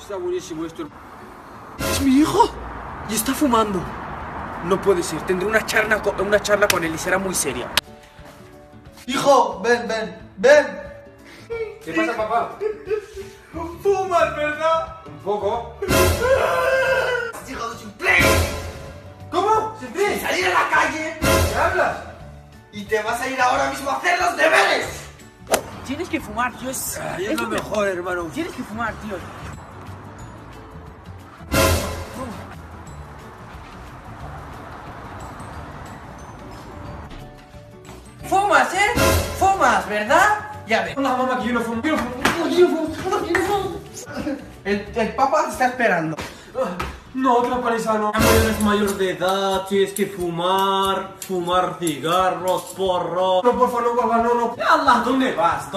Está buenísimo esto. ¿Es mi hijo? Y está fumando. No puede ser, tendré una charla con él y será muy seria. Hijo, ven. ¿Qué pasa, papá? Fumas, ¿verdad? Un poco. Hijo de su play. ¿Cómo? Sin salir a la calle. ¿Qué hablas? Y te vas a ir ahora mismo a hacer los deberes. Tienes que fumar, tío. Es lo mejor, hermano. Tienes que fumar, tío. Fumas, Fumas, ¿verdad? Ya ves. Hola, mamá, que yo no fumo. El papá te está esperando. No, otro paisano. Ya eres mayor de edad, tienes que fumar cigarros, porros. No, por favor, no, papá, no. Allah, ¿dónde vas?